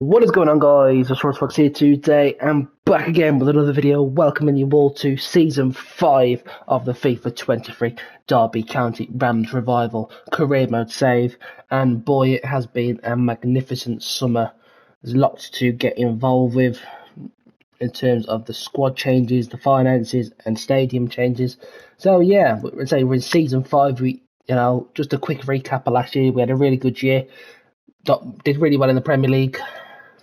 What is going on, guys? It's Fox here today. I'm back again with another video, welcoming you all to Season 5 of the FIFA 23 Derby County Rams Revival Career Mode Save. And boy, it has been a magnificent summer. There's lots to get involved with in terms of the squad changes, the finances, and stadium changes. So yeah, we're in Season 5. Just a quick recap of last year. We had a really good year. Did really well in the Premier League,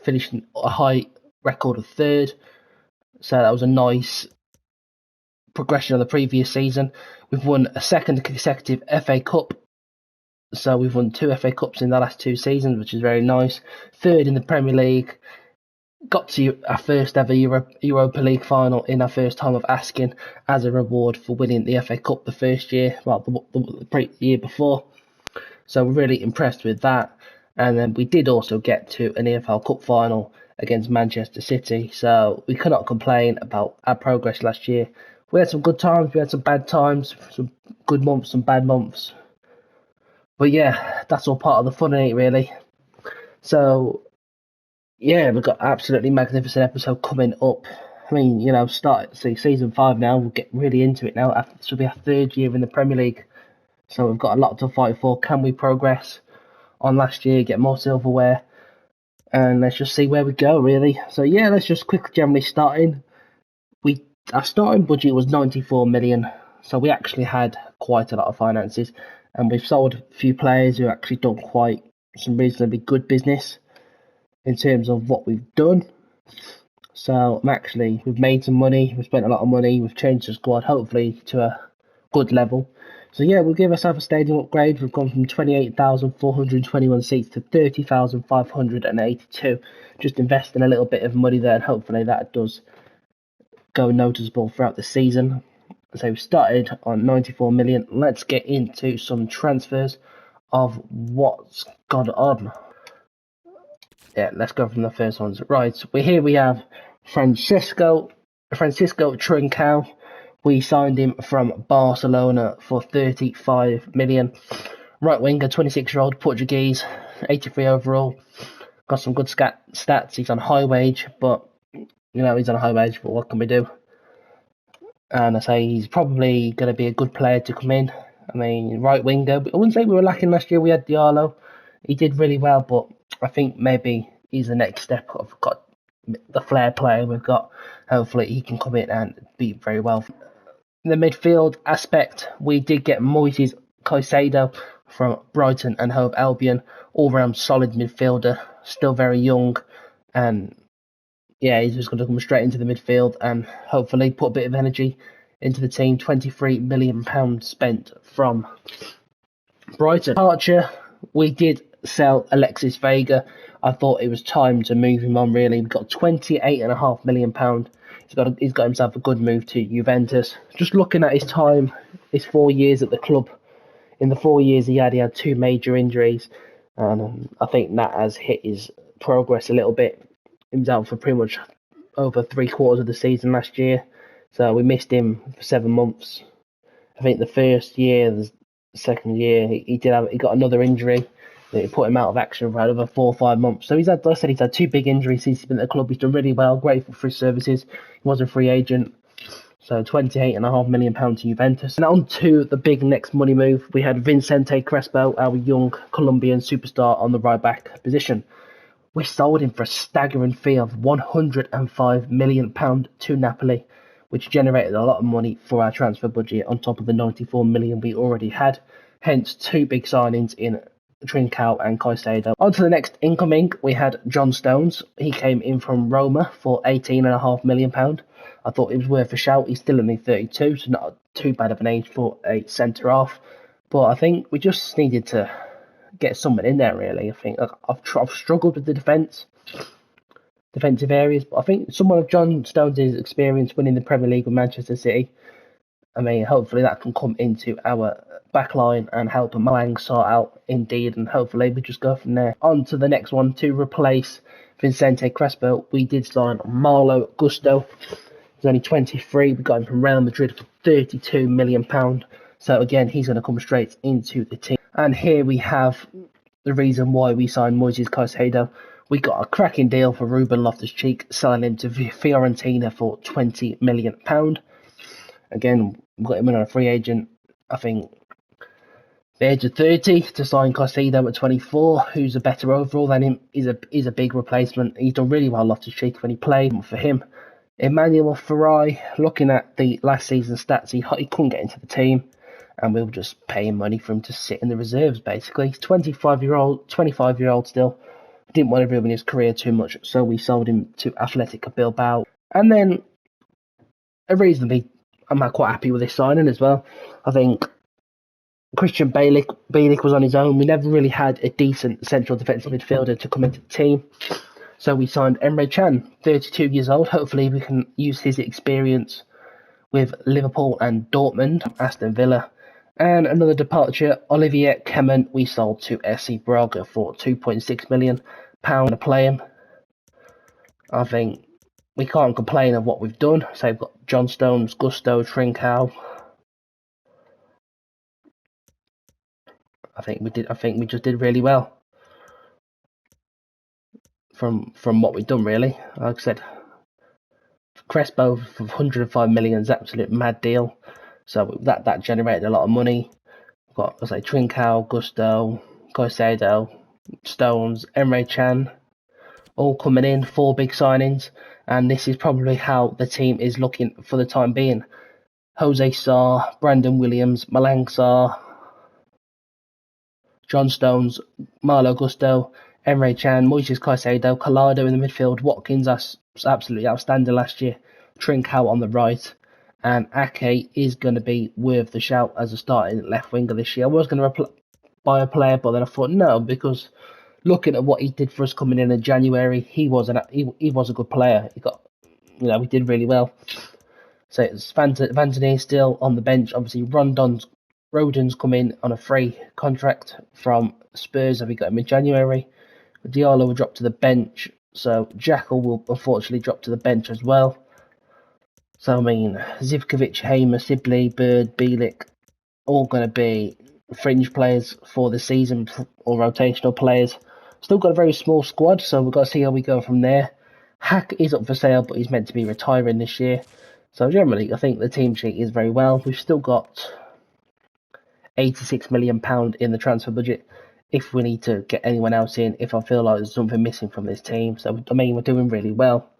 finishing a high record of third. So that was a nice progression of the previous season. We've won a second consecutive FA Cup. So we've won 2 FA Cups in the last 2 seasons, which is very nice. Third in the Premier League. Got to our first ever Europa League final in our first time of asking as a reward for winning the FA Cup the first year, the year before. So we're really impressed with that. And then we did also get to an EFL Cup final against Manchester City. So we cannot complain about our progress last year. We had some good times, we had some bad times, some good months, some bad months. But yeah, that's all part of the fun, ain't it, really? So yeah, we've got absolutely magnificent episode coming up. I mean, season 5 now. We'll get really into it now. This will be our 3rd year in the Premier League. So we've got a lot to fight for. Can we progress on last year, get more silverware, and let's just see where we go, really. So yeah, let's just quickly generally start in. Our starting budget was 94 million, so we actually had quite a lot of finances, and we've sold a few players who actually done quite some reasonably good business in terms of what we've done. So we've made some money, we've spent a lot of money, we've changed the squad, hopefully to a good level. So yeah, we'll give ourselves a stadium upgrade. We've gone from 28,421 seats to 30,582. Just investing a little bit of money there, and hopefully that does go noticeable throughout the season. So we started on 94 million. Let's get into some transfers of what's gone on. Yeah, let's go from the first ones. Right, so here we have Francisco Trincao. We signed him from Barcelona for 35 million. Right winger, 26-year-old Portuguese, 83 overall. Got some good stats. He's on high wage, but what can we do? And I say he's probably going to be a good player to come in. I mean, right winger. I wouldn't say we were lacking last year. We had Diallo. He did really well, but I think maybe he's the next step. I've got the flair player we've got. Hopefully he can come in and be very well. In the midfield aspect, we did get Moises Caicedo from Brighton and Hove Albion, all-round solid midfielder, still very young, and yeah, he's just going to come straight into the midfield and hopefully put a bit of energy into the team. £23 million spent from Brighton. Departure, we did sell Alexis Vega. I thought it was time to move him on, really. We got £28.5 million. He's got himself a good move to Juventus. Just looking at his time, his 4 years at the club. In the 4 years he had 2 major injuries, and I think that has hit his progress a little bit. He was out for pretty much over 3/4 of the season last year, so we missed him for 7 months. I think the first year, the second year, he got another injury. It put him out of action for over 4 or 5 months. So he's had 2 big injuries since he's been at the club. He's done really well. Grateful for his services. He was a free agent. So £28.5 million to Juventus. And on to the big next money move. We had Vicente Crespo, our young Colombian superstar, on the right back position. We sold him for a staggering fee of £105 million to Napoli, which generated a lot of money for our transfer budget on top of the 94 million we already had. Hence 2 big signings in Trincao and Caicedo. On to the next incoming, we had John Stones. He came in from Roma for £18.5 million. I thought it was worth a shout. He's still only 32, so not too bad of an age for a centre-half. But I think we just needed to get someone in there, really. I think I've struggled with the defensive areas, but I think someone of John Stones' experience winning the Premier League with Manchester City, I mean, hopefully that can come into our backline and help Malang sort out Indeed, and hopefully we just go from there. On to the next one. To replace Vicente Crespo, we did sign Marlo Gusto. He's only 23. We got him from Real Madrid for £32 million. So again, he's going to come straight into the team. And here we have the reason why we signed Moises Caicedo. we got a cracking deal for Ruben Loftus-Cheek, selling him to Fiorentina for £20 million. Again, we got him in on a free agent, I think, the age of 30 to sign Caicedo at 24, who's a better overall than him. He's a big replacement. He's done really well, Loftus-Cheek, when he played. For him, Emmanuel Ferrari, looking at the last season's stats, he couldn't get into the team, and we were just paying money for him to sit in the reserves, basically. He's 25-year-old still. Didn't want to ruin his career too much, so we sold him to Athletic Bilbao. And then, I'm quite happy with this signing as well. I think Christian Bielik was on his own. We never really had a decent central defensive midfielder to come into the team. So we signed Emre Can, 32 years old. Hopefully we can use his experience with Liverpool and Dortmund, Aston Villa. And another departure, Olivier Kemen, we sold to SC Braga for £2.6 million to play him. I think we can't complain of what we've done. So we've got John Stones, Gusto, Trincao. I think we just did really well from what we've done, really. Like I said, Crespo for 105 million is an absolute mad deal. So that generated a lot of money. We've got, let's say, Trincao, Gusto, Caicedo, Stones, Emre Can, all coming in, 4 big signings. And this is probably how the team is looking for the time being. Jose Sarr, Brandon Williams, Malang Sarr, John Stones, Malo Gusto, Emre Can, Moises Caicedo, Collado in the midfield, Watkins was absolutely outstanding last year, Trincao on the right, and Ake is going to be worth the shout as a starting left winger this year. I was going to buy a player, but then I thought no, because looking at what he did for us coming in January, he was a good player. We did really well. So it's Vandermeer still on the bench. Obviously, Rodon's come in on a free contract from Spurs, and we got him in January. Diallo will drop to the bench, so Jackal will unfortunately drop to the bench as well. So, I mean, Zivkovic, Hamer, Sibley, Bird, Bielik, all going to be fringe players for the season, or rotational players. Still got a very small squad, so we've got to see how we go from there. Hack is up for sale, but he's meant to be retiring this year. So generally, I think the team sheet is very well. We've still got £86 million in the transfer budget if we need to get anyone else in, if I feel like there's something missing from this team. So, I mean, we're doing really well.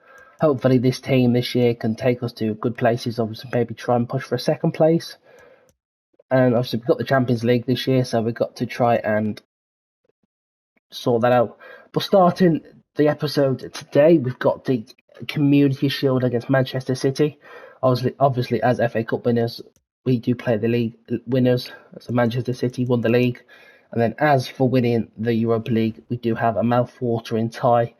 Hopefully this team this year can take us to good places, obviously maybe try and push for a second place. And obviously we've got the Champions League this year, so we've got to try and sort that out. But starting the episode today, we've got the Community Shield against Manchester City. Obviously, as FA Cup winners, we do play the league winners. So Manchester City won the league. And then as for winning the Europa League, we do have a mouth-watering tie,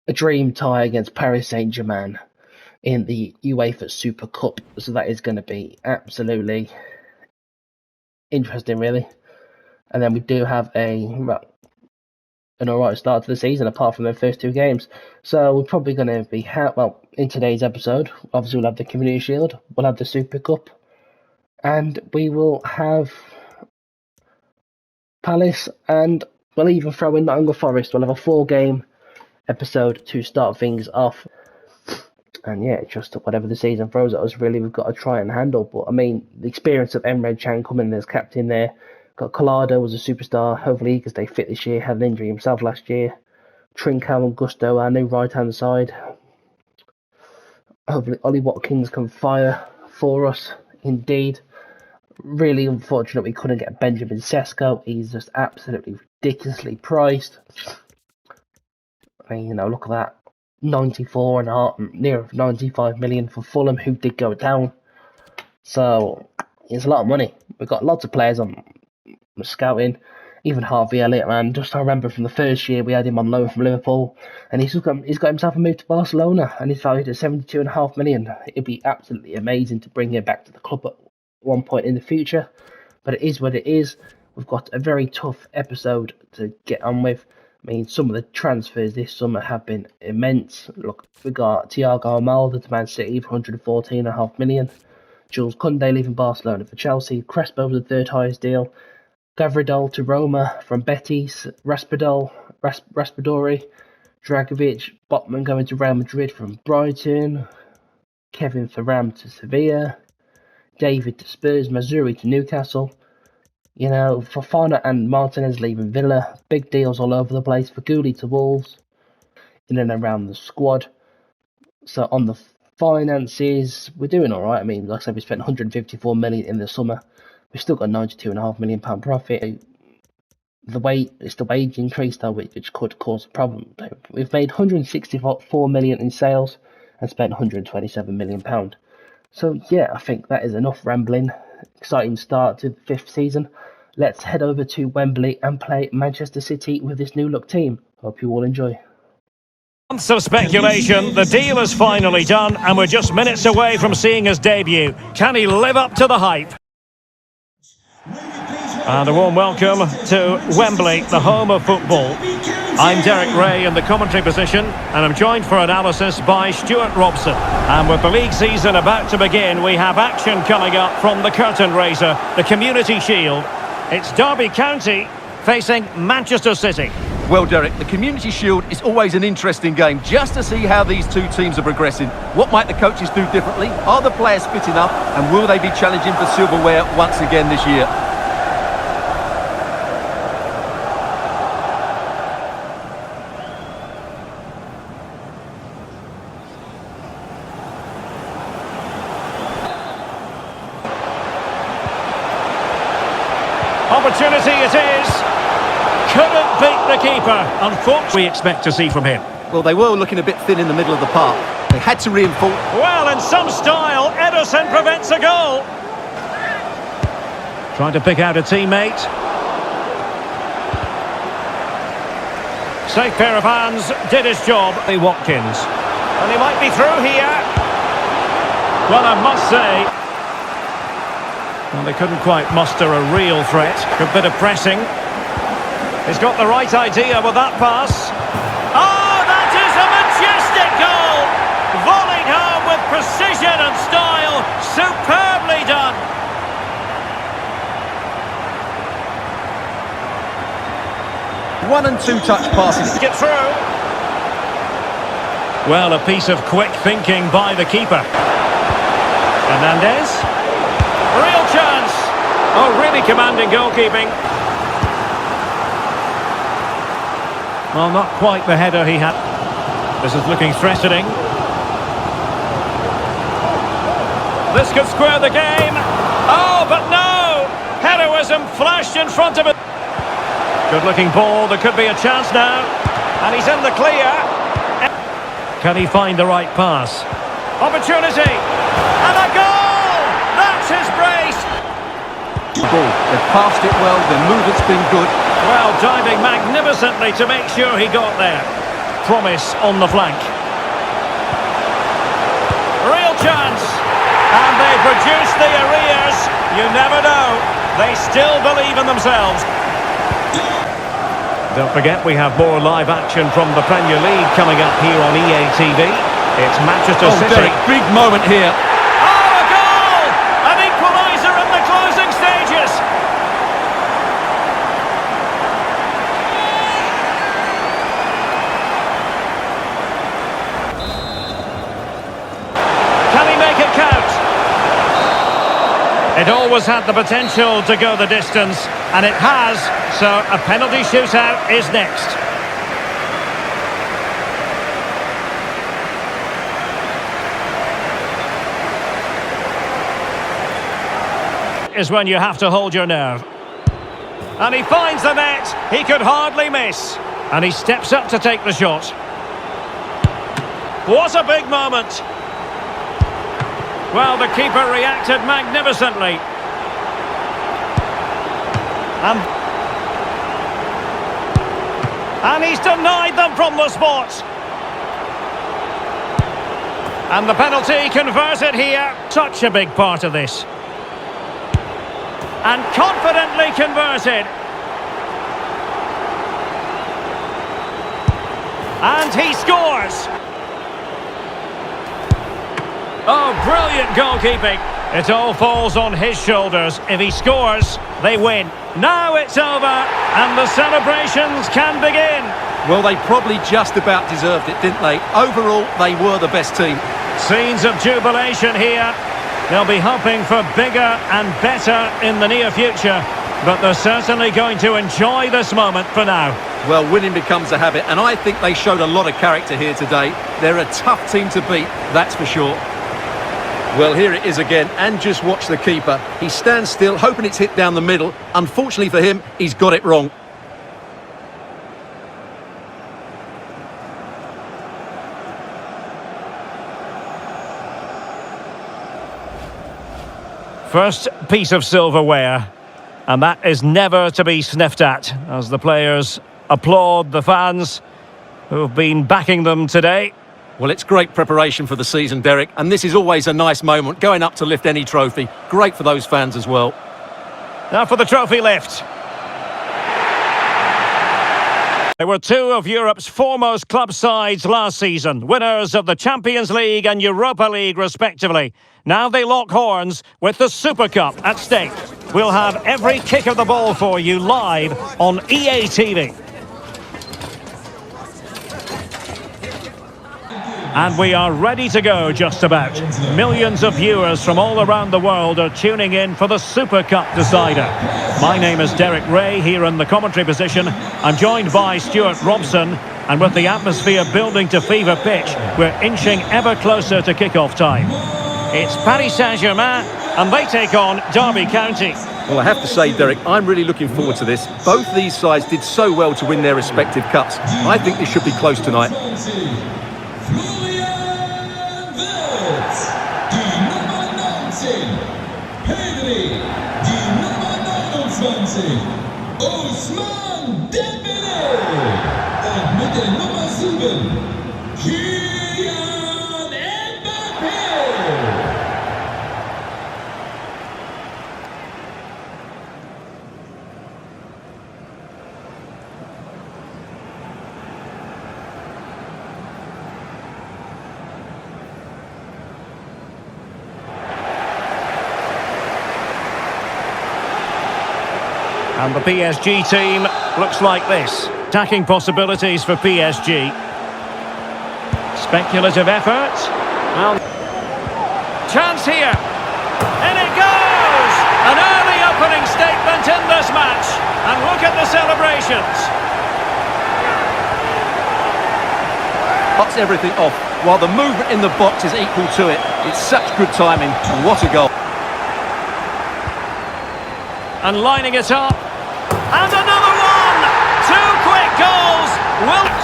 a dream tie against Paris Saint-Germain in the UEFA Super Cup. So that is going to be absolutely interesting, really. And then we do have an alright start to the season, apart from the first 2 games. So we're probably going to be, in today's episode, obviously we'll have the Community Shield, we'll have the Super Cup, and we will have Palace, and we'll even throw in Nottingham Forest. We'll have a 4-game episode to start things off. And yeah, just whatever the season throws at us, really, we've got to try and handle. But I mean, the experience of Emre Can coming in as captain there. Got Collado was a superstar. Hopefully he can stay fit this year. Had an injury himself last year. Trincao and Gusto, our new right-hand side. Hopefully Ollie Watkins can fire for us, indeed. Really unfortunate we couldn't get Benjamin Sesko. He's just absolutely ridiculously priced. I mean, look at that. 94.5, near 95 million for Fulham, who did go down. So it's a lot of money. We've got lots of players on scouting. Even Harvey Elliott, man. Just I remember from the first year we had him on loan from Liverpool, and he's got himself a move to Barcelona, and he's valued at 72.5 million. It'd be absolutely amazing to bring him back to the club at one point in the future, but it is what it is. We've got a very tough episode to get on with. I mean, some of the transfers this summer have been immense. Look, we got Thiago Almada to Man City for 114.5 million. Jules Koundé leaving Barcelona for Chelsea. Crespo was the 3rd highest deal. Gavridol to Roma from Betis. Raspadori Dragovic, Botman going to Real Madrid from Brighton, Kevin Thuram to Sevilla, David to Spurs, Mazuri to Newcastle. You know, Fofana and Martinez leaving Villa. Big deals all over the place. Faguli to Wolves. In and around the squad. So on the finances, we're doing all right. I mean, like I said, we spent 154 million in the summer. We've still got 92.5 million pound profit. It's the wage increase though, which could cause a problem. We've made 164 million in sales and spent 127 million pound. So yeah, I think that is enough rambling. Exciting start to the 5th season. Let's head over to Wembley and play Manchester City with this new look team. Hope you all enjoy. Months of speculation, the deal is finally done and we're just minutes away from seeing his debut. Can he live up to the hype? And a warm welcome to Wembley, the home of football. I'm Derek Ray in the commentary position, and I'm joined for analysis by Stuart Robson. And with the league season about to begin, we have action coming up from the curtain raiser, the Community Shield. It's Derby County facing Manchester City. Well, Derek, the Community Shield is always an interesting game, just to see how these two teams are progressing. What might the coaches do differently? Are the players fit enough? And will they be challenging for silverware once again this year? Opportunity it is. Couldn't beat the keeper. Unfortunately, we expect to see from him. Well, they were looking a bit thin in the middle of the park. They had to reinforce. Well, in some style, Ederson prevents a goal. Trying to pick out a teammate. Safe pair of hands, did his job. Watkins. And he might be through here. Well, I must say, well, they couldn't quite muster a real threat. Good bit of pressing. He's got the right idea with that pass. Oh, that is a majestic goal! Volleyed home with precision and style. Superbly done. 1 and 2 touch passes. Get through. Well, a piece of quick thinking by the keeper. Hernandez. Real chance. Oh, really commanding goalkeeping. Well, not quite the header he had. This is looking threatening. This could square the game. Oh, but no! Heroism flashed in front of it. Good-looking ball. There could be a chance now. And he's in the clear. Can he find the right pass? Opportunity. And a goal! That's his brace. They've passed it well. Their movement's been good. Well, diving magnificently to make sure he got there. Promise on the flank. Real chance. And they produce the arrears. You never know. They still believe in themselves. Don't forget, we have more live action from the Premier League coming up here on EA TV. It's Manchester City. Derek, big moment here. Oh, a goal! An equaliser in the closing stages. Can he make it count? It always had the potential to go the distance, and it has, so a penalty shootout is next. Is when you have to hold your nerve. And he finds the net, he could hardly miss. And he steps up to take the shot. What a big moment. Well, the keeper reacted magnificently. And he's denied them from the spot. And the penalty converted here. Such a big part of this. And confidently converted. And he scores. Oh, brilliant goalkeeping. It all falls on his shoulders. If he scores, they win. Now it's over, and the celebrations can begin. Well, they probably just about deserved it, didn't they? Overall, they were the best team. Scenes of jubilation here. They'll be hoping for bigger and better in the near future, but they're certainly going to enjoy this moment for now. Well, winning becomes a habit, and I think they showed a lot of character here today. They're a tough team to beat, that's for sure. Well, here it is again, and just watch the keeper. He stands still, hoping it's hit down the middle. Unfortunately for him, he's got it wrong. First piece of silverware, and that is never to be sniffed at, as the players applaud the fans who've been backing them today. Well, it's great preparation for the season, Derek, and this is always a nice moment, going up to lift any trophy. Great for those fans as well. Now for the trophy lift. They were two of Europe's foremost club sides last season, winners of the Champions League and Europa League respectively. Now they lock horns with the Super Cup at stake. We'll have every kick of the ball for you live on EA TV. And we are ready to go just about. Millions of viewers from all around the world are tuning in for the Super Cup decider. My name is Derek Ray, here in the commentary position. I'm joined by Stuart Robson, and with the atmosphere building to fever pitch, we're inching ever closer to kick-off time. It's Paris Saint-Germain, and they take on Derby County. Well, I have to say, Derek, I'm really looking forward to this. Both these sides did so well to win their respective cups. I think this should be close tonight. Ousmane Dembélé en met de nummer 7 Kylian Mbappé. And the PSG team looks like this. Attacking possibilities for PSG. Speculative effort. Well, chance here. In it goes! An early opening statement in this match. And look at the celebrations. Cuts everything off, while the movement in the box is equal to it. It's such good timing. What a goal. And lining it up. And another one! Two quick goals! Wilt!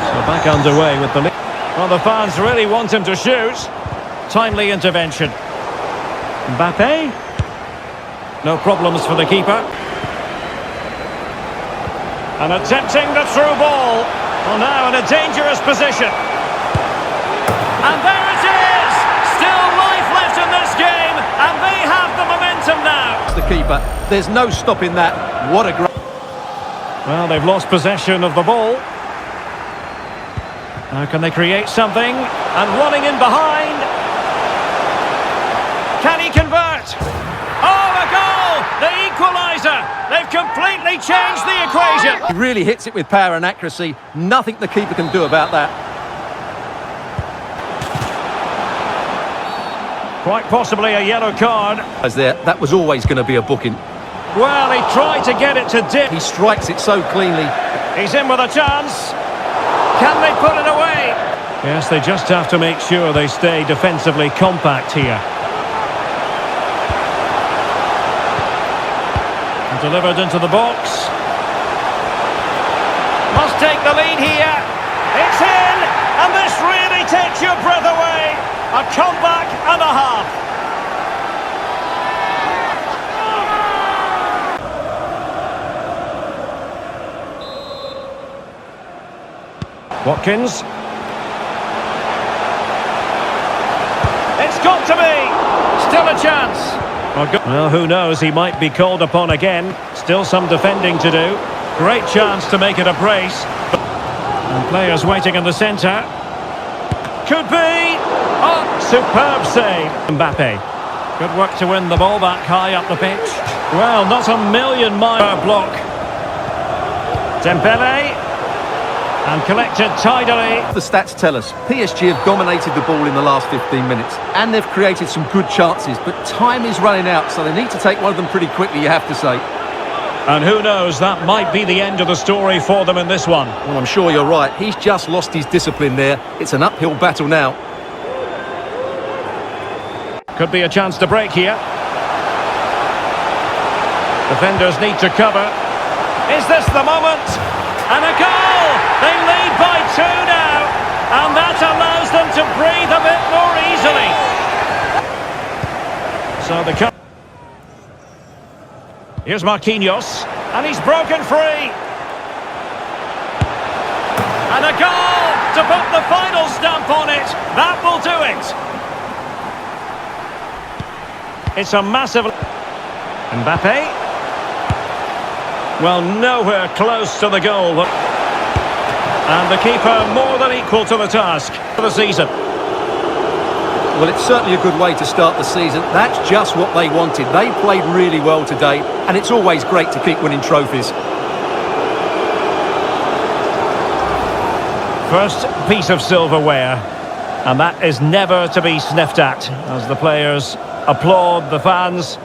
So back underway with the lead. Well, the fans really want him to shoot. Timely intervention. Mbappé. No problems for the keeper. And attempting the through ball. Well, now in a dangerous position. And there it is! Still life left in this game, and they have the momentum now. The keeper, there's no stopping that. What a great... Well, they've lost possession of the ball. Now can they create something? And running in behind. Can he convert? Oh, a goal! The equaliser! They've completely changed the equation. He really hits it with power and accuracy. Nothing the keeper can do about that. Quite possibly a yellow card. As there, that was always going to be a booking. Well, he tried to get it to dip. He strikes it so cleanly. He's in with a chance. Can they put it away? Yes, they just have to make sure they stay defensively compact here. And delivered into the box. Must take the lead here. It's in, and this really takes your breath away. A comeback and a half. Watkins. It's got to be. Still a chance. Well, who knows? He might be called upon again. Still some defending to do. Great chance to make it a brace. And players waiting in the centre. Could be. Oh, superb save. Mbappé. Good work to win the ball back high up the pitch. Well, not a million mile block. Dembele. And collected tidily. The stats tell us PSG have dominated the ball in the last 15 minutes and they've created some good chances, but time is running out, so they need to take one of them pretty quickly, you have to say. And who knows, that might be the end of the story for them in this one. Well, I'm sure you're right. He's just lost his discipline there. It's an uphill battle now. Could be a chance to break here. Defenders need to cover. Is this the moment? And a goal! They lead by 2 now. And that allows them to breathe a bit more easily. So the here's Marquinhos. And he's broken free. And a goal to put the final stamp on it. That will do it. It's a massive... Mbappe. Well, nowhere close to the goal. And the keeper more than equal to the task for the season. Well, it's certainly a good way to start the season. That's just what they wanted. They played really well today, and it's always great to keep winning trophies. First piece of silverware, and that is never to be sniffed at, as the players applaud the fans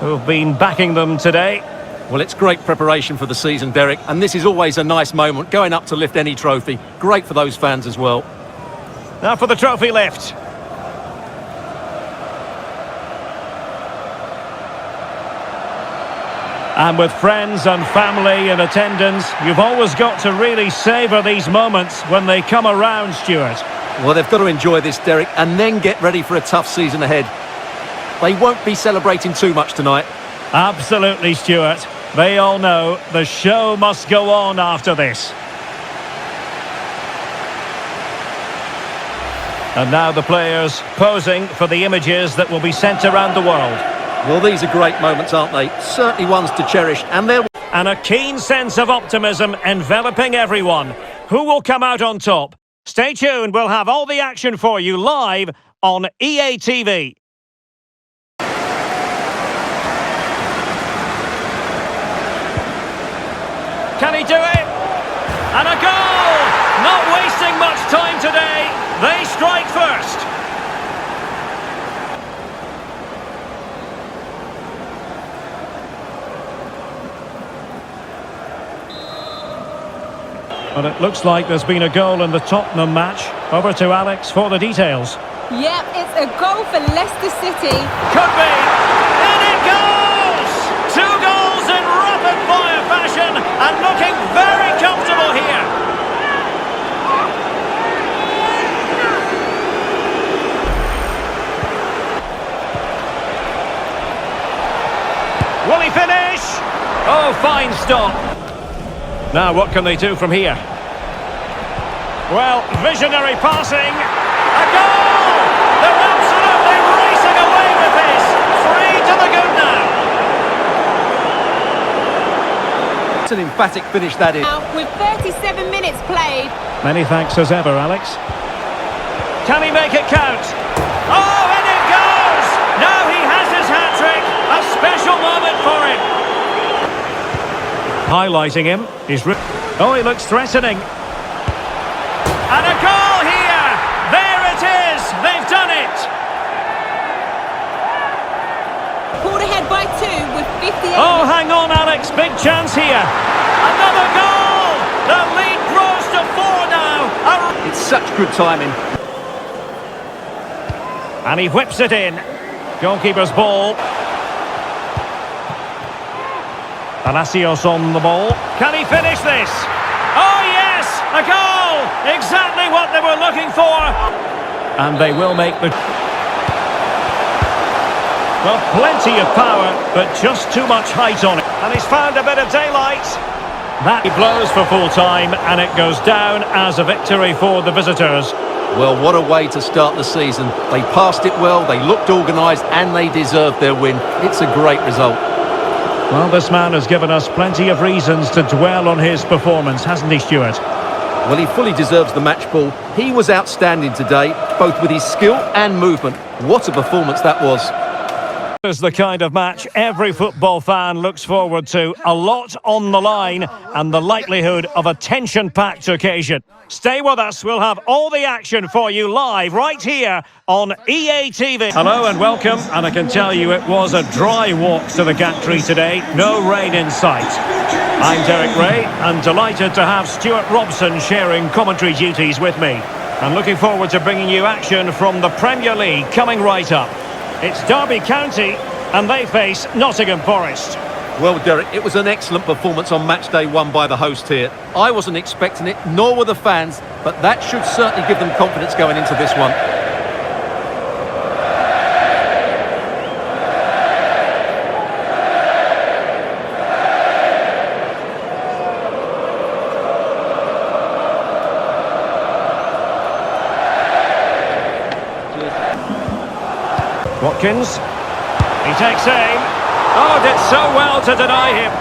who've been backing them today. Well, it's great preparation for the season, Derek, and this is always a nice moment, going up to lift any trophy. Great for those fans as well. Now for the trophy lift. And with friends and family in attendance, you've always got to really savour these moments when they come around, Stuart. Well, they've got to enjoy this, Derek, and then get ready for a tough season ahead. They won't be celebrating too much tonight. Absolutely, Stuart. They all know the show must go on after this. And now the players posing for the images that will be sent around the world. Well, these are great moments, aren't they? Certainly ones to cherish, and they're... And a keen sense of optimism enveloping everyone. Who will come out on top? Stay tuned, we'll have all the action for you live on EA TV. Can he do it? And a goal! Not wasting much time today. They strike first. Well, it looks like there's been a goal in the Tottenham match. Over to Alex for the details. Yep, it's a goal for Leicester City. Could be. And it goes! 2 goals in rapid-fire fashion and looking very comfortable here. Will he finish? Oh, fine stop. Now, what can they do from here? Well, visionary passing. A goal! They're absolutely racing away with this. 3 to the good now. It's an emphatic finish, that is. Now, with 37 minutes played. Many thanks as ever, Alex. Can he make it count? Oh, and it goes! Now he has his hat-trick. A special moment for him. Highlighting him. Oh, he looks threatening. And a goal here! There it is! They've done it! Pulled ahead by 2 with 58 Oh, hang on, Alex. Big chance here. Another goal! The lead grows to 4 now. It's such good timing. And he whips it in. Goalkeeper's ball. Palacios on the ball. Can he finish this? Oh, yes! A goal! Exactly what they were looking for. And they will make the... Well, plenty of power, but just too much height on it. And he's found a bit of daylight. That he blows for full time, and it goes down as a victory for the visitors. Well, what a way to start the season. They passed it well, they looked organised, and they deserved their win. It's a great result. Well, this man has given us plenty of reasons to dwell on his performance, hasn't he, Stuart? Well, he fully deserves the match ball. He was outstanding today, both with his skill and movement. What a performance that was. Is the kind of match every football fan looks forward to. A lot on the line and the likelihood of a tension-packed occasion. Stay with us, we'll have all the action for you live right here on EA TV. Hello and welcome, and I can tell you it was a dry walk to the gantry today. No rain in sight. I'm Derek Ray and delighted to have Stuart Robson sharing commentary duties with me. I'm looking forward to bringing you action from the Premier League coming right up. It's Derby County, and they face Nottingham Forest. Well, Derek, it was an excellent performance on match day one by the host here. I wasn't expecting it, nor were the fans, but that should certainly give them confidence going into this one. Watkins, he takes aim. Oh, did so well to deny him.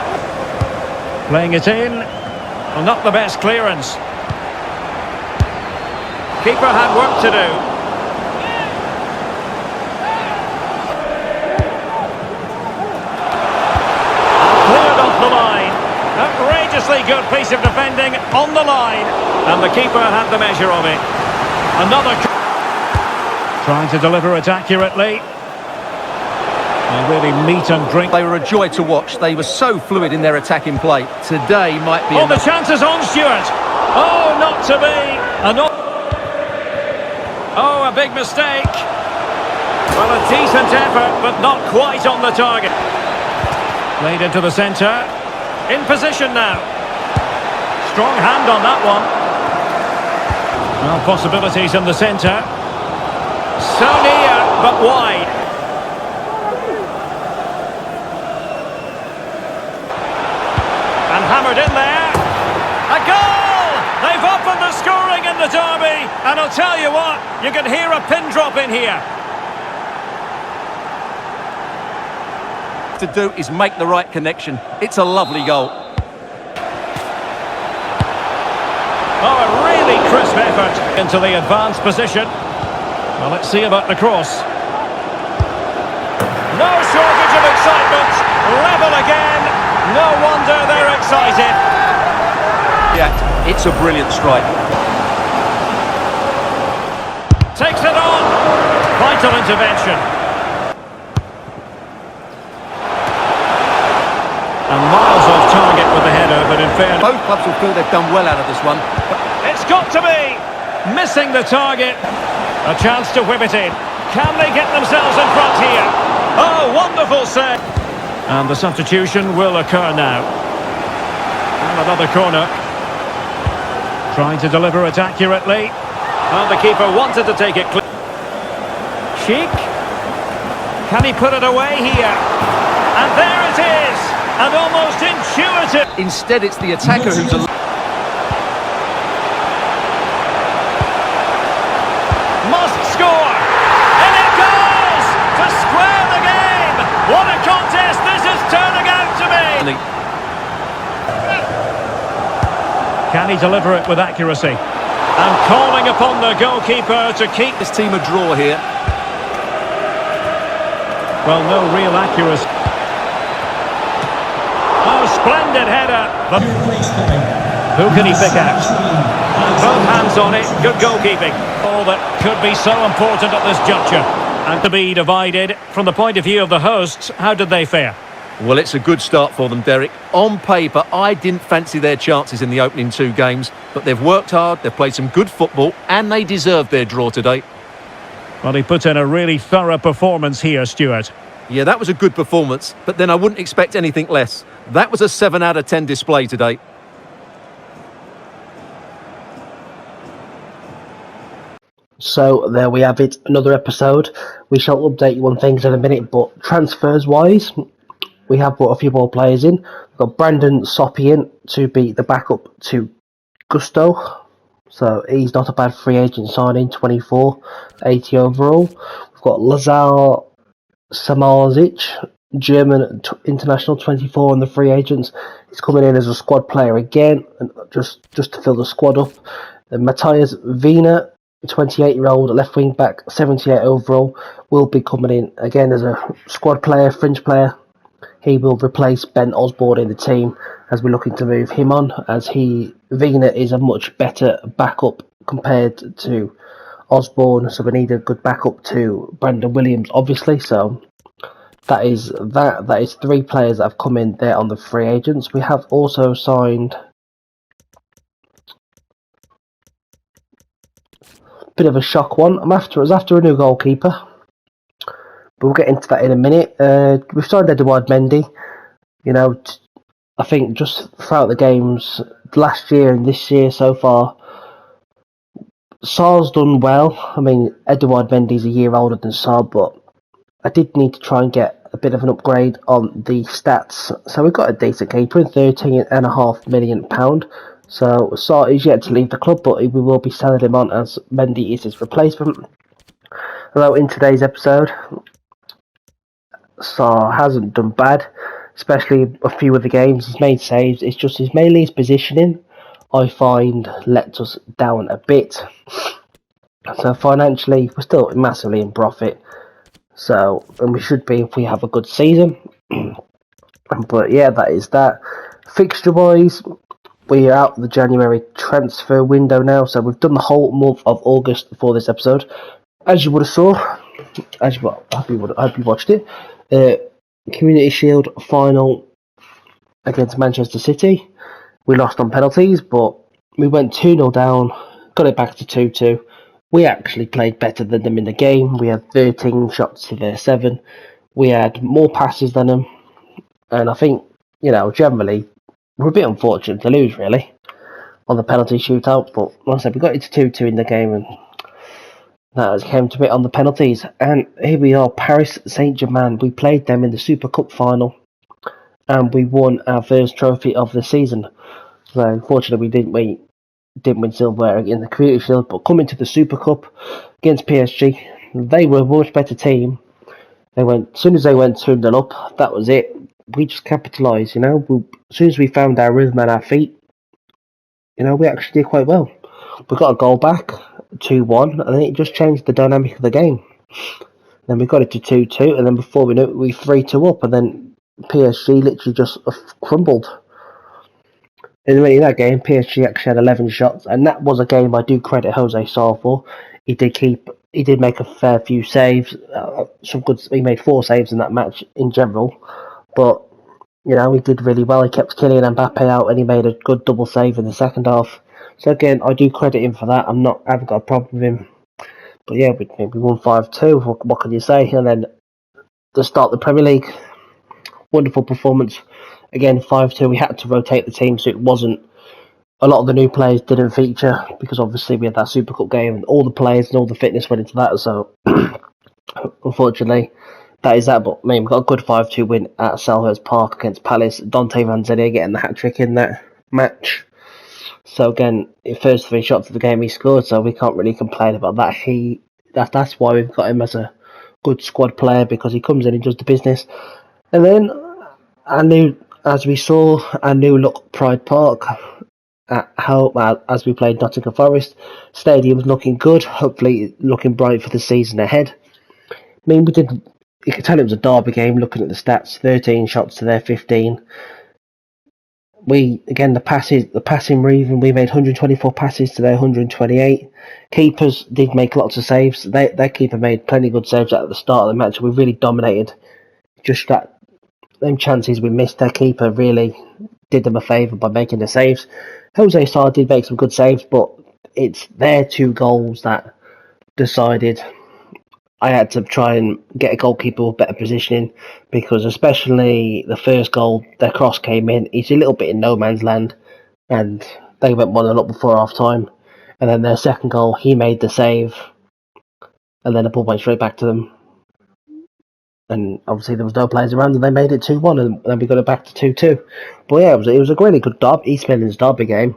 Playing it in, well, not the best clearance. Keeper had work to do. Cleared off the line. Outrageously good piece of defending on the line. And the keeper had the measure of it. Another... Trying to deliver it accurately. And really meat and drink. They were a joy to watch. They were so fluid in their attacking play. Today might be... Oh, the chance is on, Stuart. Oh, not to be. Oh, a big mistake. Well, a decent effort, but not quite on the target. Played into the centre. In position now. Strong hand on that one. Well, possibilities in the centre. So near, but wide. And hammered in there. A goal! They've opened the scoring in the derby. And I'll tell you what, you can hear a pin drop in here. To do is make the right connection. It's a lovely goal. Oh, a really crisp effort into the advanced position. Well, let's see about the cross. No shortage of excitement. Level again. No wonder they're excited. Yeah, it's a brilliant strike. Takes it on. Vital intervention. And miles off target with the header, but in fairness... Both clubs will feel they've done well out of this one. It's got to be. Missing the target. A chance to whip it in. Can they get themselves in front here? Oh, wonderful save. And the substitution will occur now. And another corner. Trying to deliver it accurately. And the keeper wanted to take it clear. Sheik. Can he put it away here? And there it is. And almost intuitive. Instead, it's the attacker who's... Must score, and it goes to square the game. What a contest this is turning out to be. Can he deliver it with accuracy? And calling upon the goalkeeper to keep this team a draw here. Well, no real accuracy. Oh, splendid header. But who can he pick out? Both hands on it, good goalkeeping. All that could be so important at this juncture. And to be divided, from the point of view of the hosts, how did they fare? Well, it's a good start for them, Derek. On paper, I didn't fancy their chances in the opening two games, but they've worked hard, they've played some good football, and they deserve their draw today. Well, he put in a really thorough performance here, Stuart. Yeah, that was a good performance, but then I wouldn't expect anything less. That was a 7 out of 10 display today. So there we have it, another episode. We shall update you on things in a minute, but transfers wise, we have brought a few more players in. We've got Brandon Soppy in to be the backup to Gusto. So he's not a bad free agent signing, 24, 80 overall. We've got Lazar Samarzic, German international, 24 on the free agents. He's coming in as a squad player again, and just to fill the squad up. Matthias Wiener 28-year-old left wing back, 78 overall, will be coming in again as a squad player, fringe player. He will replace Ben Osborne in the team as we're looking to move him on, as Vina is a much better backup compared to Osborne, so we need a good backup to Brandon Williams, obviously. So that is 3 players that have come in there on the free agents. We have also signed a bit of a shock one. I was after a new goalkeeper, but we'll get into that in a minute. We've signed Edouard Mendy. You know, I think just throughout the games last year and this year so far, Sar's done well. I mean, Edouard Mendy's a year older than Sar, but I did need to try and get a bit of an upgrade on the stats. So we got a decent keeper, £13.5 million. So Sar is yet to leave the club, but we will be selling him on as Mendy is his replacement. Although in today's episode, Sar hasn't done bad, especially a few of the games. He's made saves. It's just mainly his positioning, I find, lets us down a bit. So financially, we're still massively in profit. So, and we should be if we have a good season. But yeah, that is that. Fixture-wise, we are out the January transfer window now. So we've done the whole month of August for this episode. As you would have saw, I hope you watched it. Community Shield final against Manchester City. We lost on penalties, but we went 2-0 down, got it back to 2-2. We actually played better than them in the game. We had 13 shots to their 7. We had more passes than them. And I think, generally, we're a bit unfortunate to lose, really, on the penalty shootout. But like I said, we got it to 2-2 in the game, and that came to it on the penalties. And here we are, Paris Saint-Germain. We played them in the Super Cup final, and we won our first trophy of the season. So unfortunately, we didn't win silverware in the Community Shield, but coming to the Super Cup against PSG, they were a much better team. As soon as they went 2-0 up, that was it. We just capitalised, as soon as we found our rhythm and our feet, we actually did quite well. We got a goal back, 2-1, and then it just changed the dynamic of the game. Then we got it to 2-2, and then before we knew it, we 3-2 up, and then PSG literally just crumbled. In that game, PSG actually had 11 shots, and that was a game I do credit Jose Sar for. He did make a fair few saves. He made 4 saves in that match in general, but he did really well. He kept Kylian Mbappe out, and he made a good double save in the second half. So again, I do credit him for that. I haven't got a problem with him. But yeah, we won 5-2. What can you say? And then to start the Premier League, wonderful performance. Again, 5-2, we had to rotate the team, so it wasn't... A lot of the new players didn't feature, because obviously we had that Super Cup game, and all the players and all the fitness went into that, so... unfortunately, that is that, but we got a good 5-2 win at Selhurst Park against Palace. Dante Van Zenner getting the hat-trick in that match. So again, the first 3 shots of the game he scored, so we can't really complain about that. That's why we've got him as a good squad player, because he comes in and does the business. And then, as we saw, our new look Pride Park, as we played Nottingham Forest, stadium's looking good, hopefully looking bright for the season ahead. You could tell it was a derby game looking at the stats, 13 shots to their 15. The passing were even. We made 124 passes to their 128. Keepers did make lots of saves. Their keeper made plenty of good saves at the start of the match. We really dominated. Just that them chances we missed, their keeper really did them a favour by making the saves. Jose Sar did make some good saves, but it's their 2 goals that decided I had to try and get a goalkeeper with better positioning, because especially the first goal, their cross came in. It's a little bit in no man's land, and they went 1-0 up before half time. And then their second goal, he made the save, and then the ball went straight back to them. And obviously there was no players around, and they made it 2-1, and then we got it back to 2-2. But yeah, it was a really good East Midlands derby game.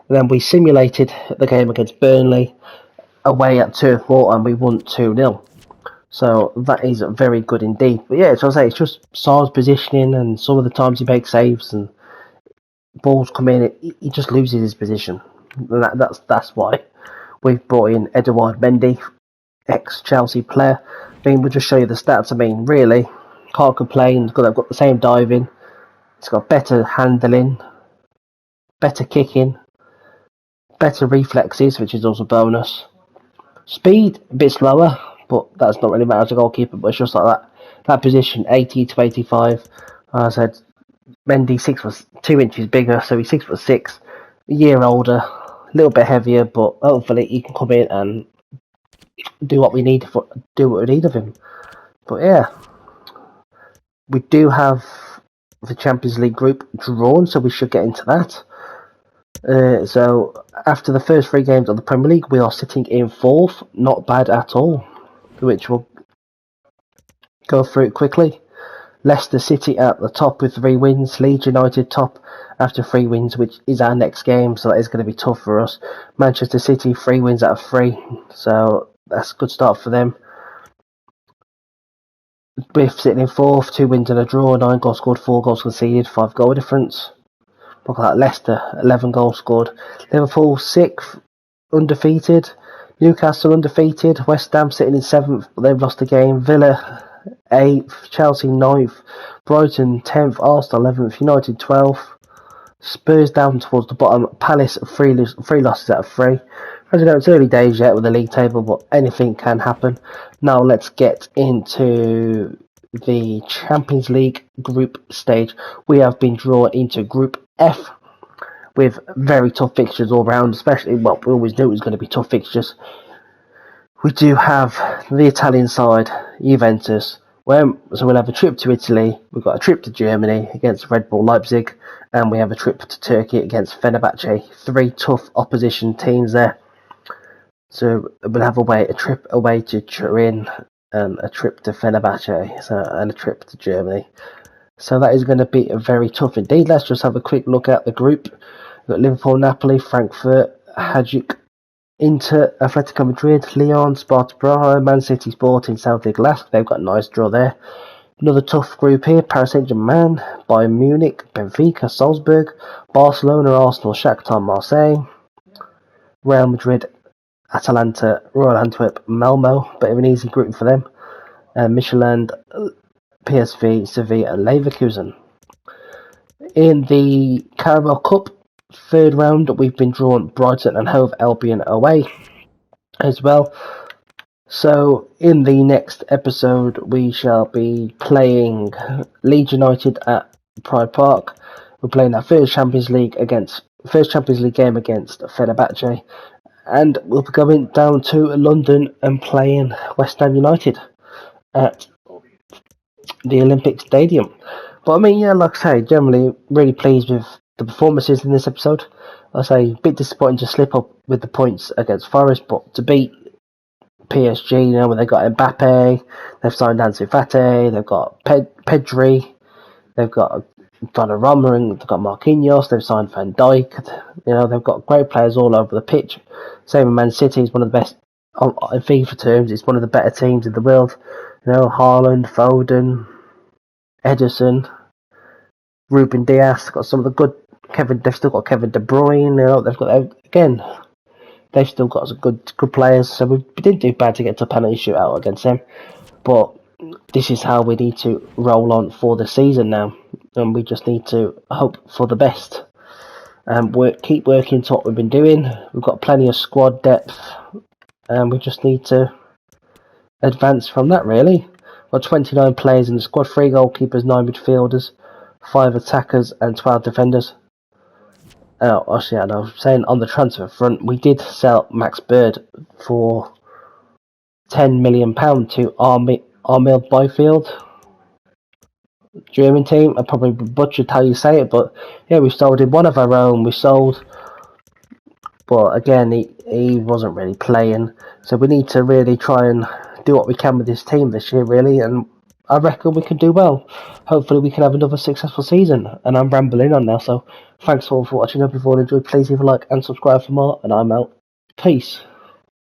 And then we simulated the game against Burnley away at Turf Moor, and we won 2-0. So that is very good indeed. But yeah, so I say it's just Sar's positioning, and some of the times he makes saves and balls come in, he just loses his position. And that's why We've brought in Edouard Mendy, ex-Chelsea player. I mean, we'll just show you the stats. I mean, really, can't complain because I've got the same diving. It's got better handling, better kicking, better reflexes, which is also a bonus. Speed, a bit slower, but that's not really matter as a goalkeeper, but it's just like that position, 80 to 85. I said, Mendy 6'2" bigger, so he's 6'6", a year older, a little bit heavier, but hopefully he can come in and do what we need of him. But yeah, we do have the Champions League group drawn, so we should get into that. So after the first 3 games of the Premier League, we are sitting in 4th, not bad at all, which we'll go through it quickly. Leicester City at the top with 3 wins, Leeds United top after 3 wins, which is our next game, so that is going to be tough for us. Manchester City 3 wins out of 3, so that's a good start for them. We're sitting in 4th, 2 wins and a draw, 9 goals scored, 4 goals conceded, 5 goal difference. Look at that, Leicester, 11 goals scored. Liverpool 6th, undefeated. Newcastle undefeated. West Ham sitting in 7th, but they've lost a game. Villa 8th, Chelsea 9th, Brighton 10th, Arsenal 11th, United 12th. Spurs down towards the bottom. Palace 3 losses out of 3. As you know, it's early days yet with the league table, but anything can happen. Now let's get into the Champions League group stage. We have been drawn into Group F with very tough fixtures all round, especially what we always knew it was going to be tough fixtures. We do have the Italian side, Juventus. So we'll have a trip to Italy, we've got a trip to Germany against Red Bull Leipzig, and we have a trip to Turkey against Fenerbahce. 3 tough opposition teams there. So we'll have a trip away to Turin, and a trip to Fenerbahce, and a trip to Germany. So that is going to be very tough indeed. Let's just have a quick look at the group. We've got Liverpool, Napoli, Frankfurt, Hajduk, Inter, Atletico Madrid, Lyon, Sparta Praha, Man City, Sporting, Celtic, Lask. They've got a nice draw there. Another tough group here, Paris Saint-Germain, Bayern Munich, Benfica, Salzburg, Barcelona, Arsenal, Shakhtar, Marseille, Real Madrid, Atalanta, Royal Antwerp, Malmo. Bit of an easy group for them. Michelin, PSV, Sevilla and Leverkusen. In the Carabao Cup, 3rd round, we've been drawn Brighton and Hove Albion away as well. So in the next episode, we shall be playing Leeds United at Pride Park. We're playing our first Champions League game against Fenerbahce, and we'll be going down to London and playing West Ham United at the Olympic Stadium. But I mean, yeah, like I say, generally really pleased with the performances in this episode. Like I say, a bit disappointing to slip up with the points against Forest, but to beat PSG, when they got Mbappe, they've signed Ansu Fati, they've got Pedri, they've got Donnarumma, and they've got Marquinhos, they've signed Van Dijk. They've got great players all over the pitch. Same with Man City, is one of the best in FIFA terms. It's one of the better teams in the world. Haaland, Foden, Ederson, Ruben Dias. Got some of the good They've still got Kevin De Bruyne. They've still got some good players. So we didn't do bad to get to a penalty shootout against them. But this is how we need to roll on for the season now, and we just need to hope for the best. Keep working to what we've been doing. We've got plenty of squad depth, and we just need to advance from that, really. We've got 29 players in the squad, 3 goalkeepers, 9 midfielders, 5 attackers and 12 defenders. I was saying on the transfer front, we did sell Max Bird for £10 million to Armill Byfield, German team. I probably butchered how you say it, but yeah, we sold him. One of our own we sold, but again, he wasn't really playing. So we need to really try and do what we can with this team this year, really, and I reckon we can do well. Hopefully we can have another successful season. And I'm rambling on now, so thanks all for watching. Hope you've all enjoyed. Please leave a like and subscribe for more, and I'm out. Peace.